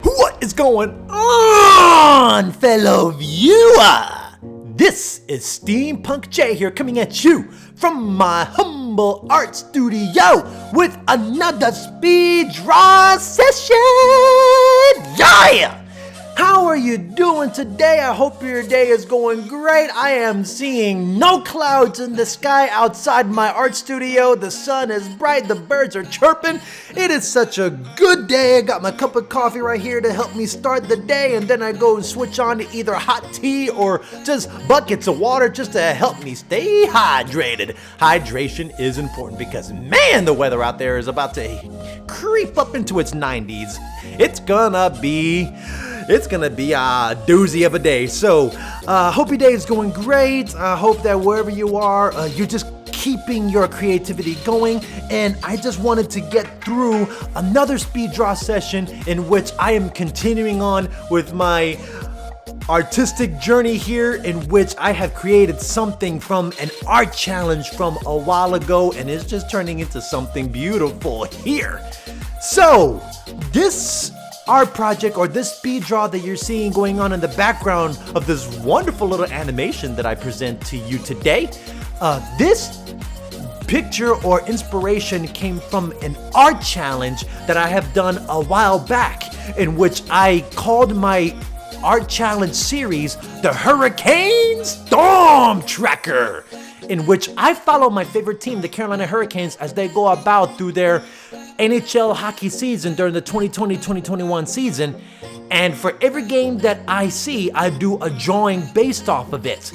What is going on, fellow viewer? This is Steampunk J here, coming at you from my humble art studio with another speed draw session. Yeah! How are you doing today? I hope your day is going great. I am seeing no clouds in the sky outside my art studio. The sun is bright, the birds are chirping. It is such a good day. I got my cup of coffee right here to help me start the day, and then I go and switch on to either hot tea or just buckets of water just to help me stay hydrated. Hydration is important because, man, the weather out there is about to creep up into its 90s. It's gonna be a doozy of a day. So, hope your day is going great. I hope that wherever you are, you're just keeping your creativity going. And I just wanted to get through another speed draw session in which I am continuing on with my artistic journey here, in which I have created something from an art challenge from a while ago, and it's just turning into something beautiful here. So, this art project, or this speed draw that you're seeing going on in the background of this wonderful little animation that I present to you today, this picture or inspiration came from an art challenge that I have done a while back, in which I called my art challenge series the Hurricane Storm Tracker, in which I follow my favorite team, the Carolina Hurricanes, as they go about through their NHL hockey season during the 2020-2021 season. And for every game that I see, I do a drawing based off of it.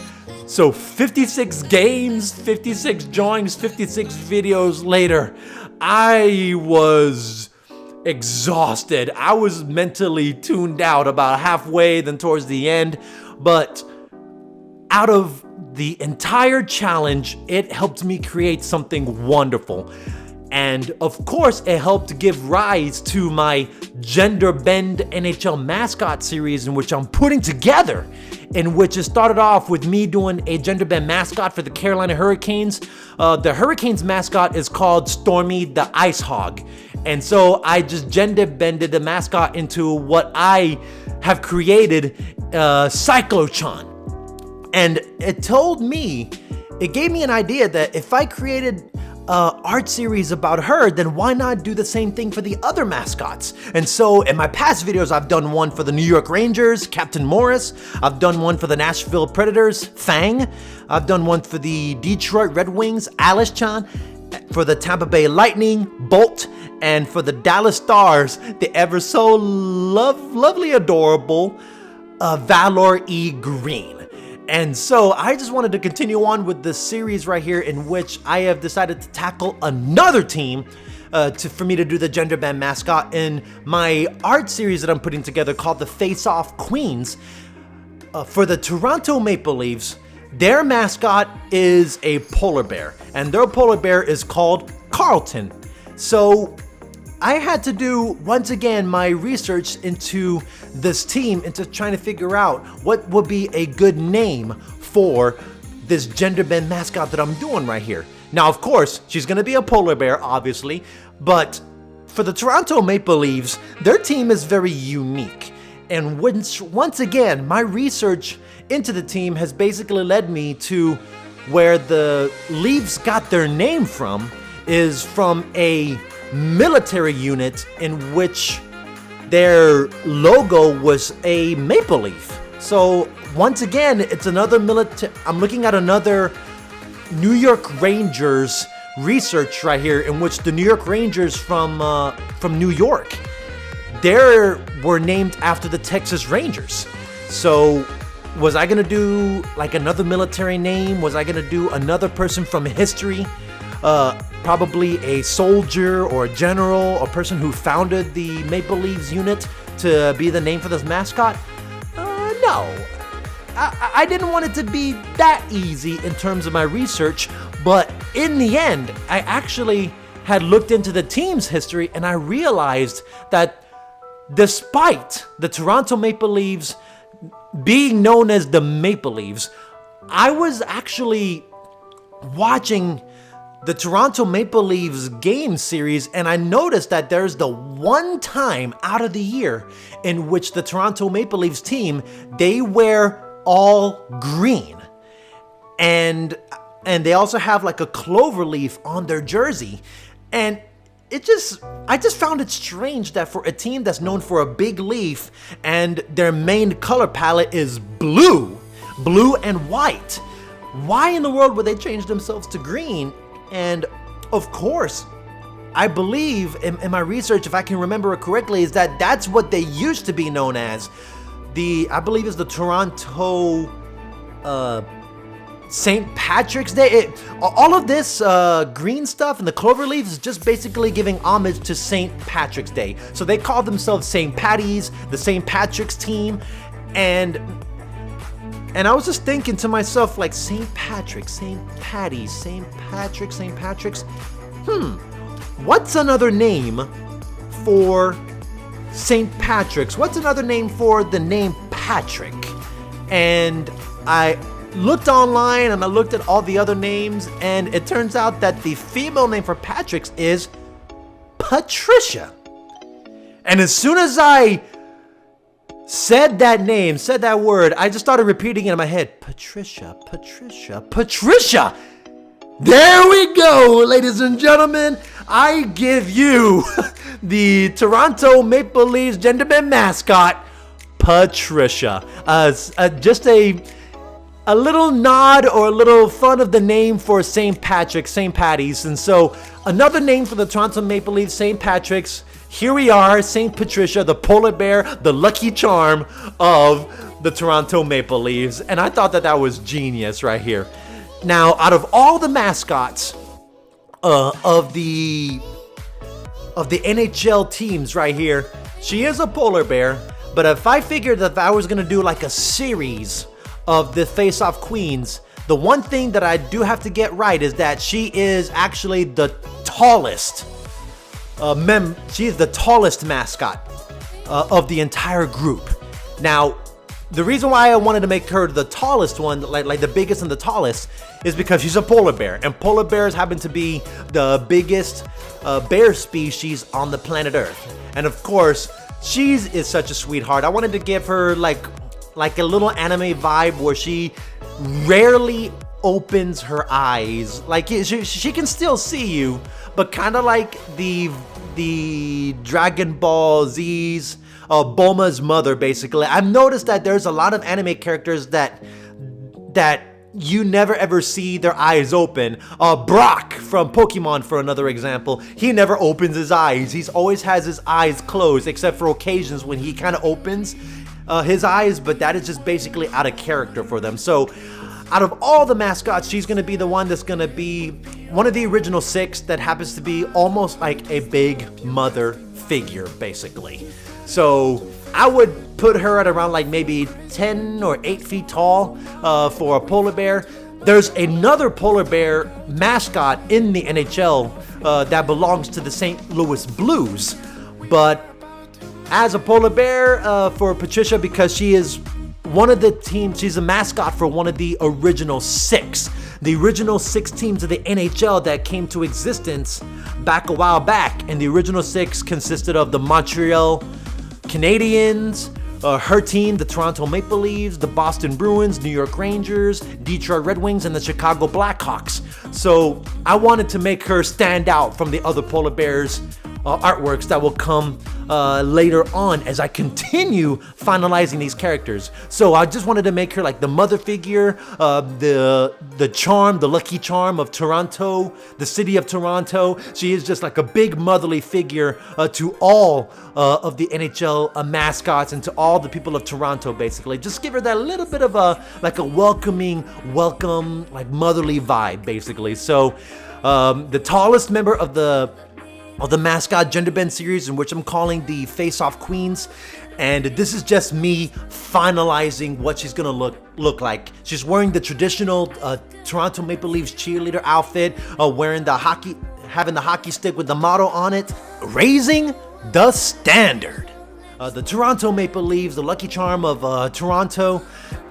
So 56 games, 56 drawings, 56 videos later, I was exhausted. I was mentally tuned out about halfway, then towards the end. But out of the entire challenge, it helped me create something wonderful. And of course, it helped give rise to my GenderBend NHL Mascot series, in which I'm putting together, in which it started off with me doing a GenderBend mascot for the Carolina Hurricanes. The Hurricanes mascot is called Stormy the Ice Hog. And so I just GenderBended the mascot into what I have created, Patricia-Chan. And it gave me an idea that if I created art series about her, then why not do the same thing for the other mascots? And so in my past videos, I've done one for the New York Rangers, Captain Morris. I've done one for the Nashville Predators, Fang. I've done one for the Detroit Red Wings, Alice-chan. For the Tampa Bay Lightning, Bolt. And for the Dallas Stars, the ever so lovely, adorable Valor E. Green. And so I just wanted to continue on with this series right here, in which I have decided to tackle another team for me to do the GenderBend mascot in my art series that I'm putting together called the Face Off Queens. For the Toronto Maple Leafs, their mascot is a polar bear, and their polar bear is called Carlton. So I had to do, once again, my research into this team, into trying to figure out what would be a good name for this GenderBend mascot that I'm doing right here. Now, of course, she's going to be a polar bear, obviously, but for the Toronto Maple Leafs, their team is very unique. And once again, my research into the team has basically led me to where the Leafs got their name from, is from a military unit in which their logo was a maple leaf. So once again, it's another military. I'm looking at another New York Rangers research right here, in which the New York Rangers from New York, they were named after the Texas Rangers. So was I gonna do like another military name? Was I gonna do another person from history? Probably a soldier or a general, a person who founded the Maple Leafs unit to be the name for this mascot? No. I didn't want it to be that easy in terms of my research, but in the end, I actually had looked into the team's history, and I realized that despite the Toronto Maple Leafs being known as the Maple Leafs, I was actually watching the Toronto Maple Leafs game series, and I noticed that there's the one time out of the year in which the Toronto Maple Leafs team, they wear all green. And they also have like a clover leaf on their jersey. And I just found it strange that for a team that's known for a big leaf and their main color palette is blue and white, why in the world would they change themselves to green? And of course, I believe in my research, if I can remember it correctly, is that that's what they used to be known as. I believe is the Toronto St. Patrick's Day. All of this green stuff and the clover leaves is just basically giving homage to St. Patrick's Day. So they call themselves St. Patty's, the St. Patrick's team, and I was just thinking to myself, like, St. Patrick, St. Patty's, St. Patrick, St. Patrick's. What's another name for St. Patrick's? What's another name for the name Patrick? And I looked online and I looked at all the other names, and it turns out that the female name for Patrick's is Patricia. And as soon as I said that name, said that word, I just started repeating it in my head. Patricia, Patricia, Patricia. There we go, ladies and gentlemen. I give you the Toronto Maple Leafs GenderBend mascot, Patricia. Just a little nod or a little fun of the name for St. Patrick, St. Patty's. And so another name for the Toronto Maple Leafs, St. Patrick's. Here we are, St. Patricia, the polar bear, the lucky charm of the Toronto Maple Leafs. And I thought that was genius right here. Now, out of all the mascots of the NHL teams right here, she is a polar bear. But if I figured that if I was going to do like a series of the face-off queens, the one thing that I do have to get right is that she is actually the tallest she is the tallest mascot of the entire group. Now, the reason why I wanted to make her the tallest one, like the biggest and the tallest, is because she's a polar bear, and polar bears happen to be the biggest bear species on the planet Earth. And of course, she is such a sweetheart. I wanted to give her like a little anime vibe where she rarely opens her eyes. Like she can still see you, but kind of like the Dragon Ball Z's Bulma's mother, basically. I've noticed that there's a lot of anime characters that you never ever see their eyes open. Brock from Pokemon, for another example, he never opens his eyes. He's always has his eyes closed, except for occasions when he kind of opens his eyes, but that is just basically out of character for them. So out of all the mascots, she's going to be the one that's going to be one of the original 6 that happens to be almost like a big mother figure, basically. So I would put her at around like maybe 10 or 8 feet tall for a polar bear. There's another polar bear mascot in the NHL that belongs to the St. Louis Blues. But as a polar bear for Patricia, because she is one of the teams, she's a mascot for one of the original 6. The original 6 teams of the NHL that came to existence back a while back. And the original 6 consisted of the Montreal Canadiens, her team, the Toronto Maple Leafs, the Boston Bruins, New York Rangers, Detroit Red Wings, and the Chicago Blackhawks. So I wanted to make her stand out from the other polar bears artworks that will come later on as I continue finalizing these characters. So I just wanted to make her like the mother figure, the charm, the lucky charm of Toronto, the city of Toronto. She is just like a big motherly figure to all of the NHL mascots and to all the people of Toronto, basically. Just give her that little bit of a welcome, like motherly vibe, basically. So the tallest member of the Mascot GenderBend series, in which I'm calling the Face-Off Queens, and this is just me finalizing what she's gonna look like. She's wearing the traditional Toronto Maple Leafs cheerleader outfit, having the hockey stick with the motto on it, raising the standard. the Toronto Maple Leafs, the Lucky Charm of Toronto.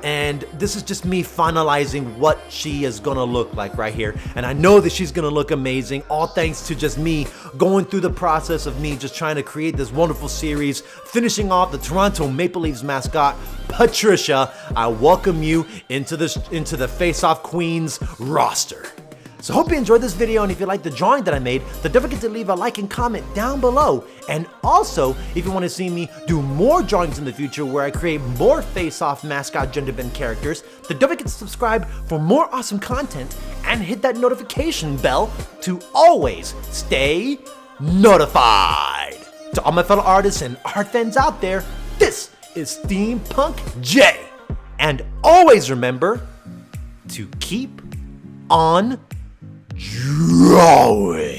And this is just me finalizing what she is gonna look like right here. And I know that she's gonna look amazing, all thanks to just me going through the process of me just trying to create this wonderful series, finishing off the Toronto Maple Leafs mascot, Patricia. I welcome you into the Face Off Queens roster. So hope you enjoyed this video, and if you like the drawing that I made, then don't forget to leave a like and comment down below. And also, if you want to see me do more drawings in the future where I create more face-off mascot GenderBend characters, then don't forget to subscribe for more awesome content and hit that notification bell to always stay notified. To all my fellow artists and art fans out there, this is Steampunk J. And always remember to keep on drawing.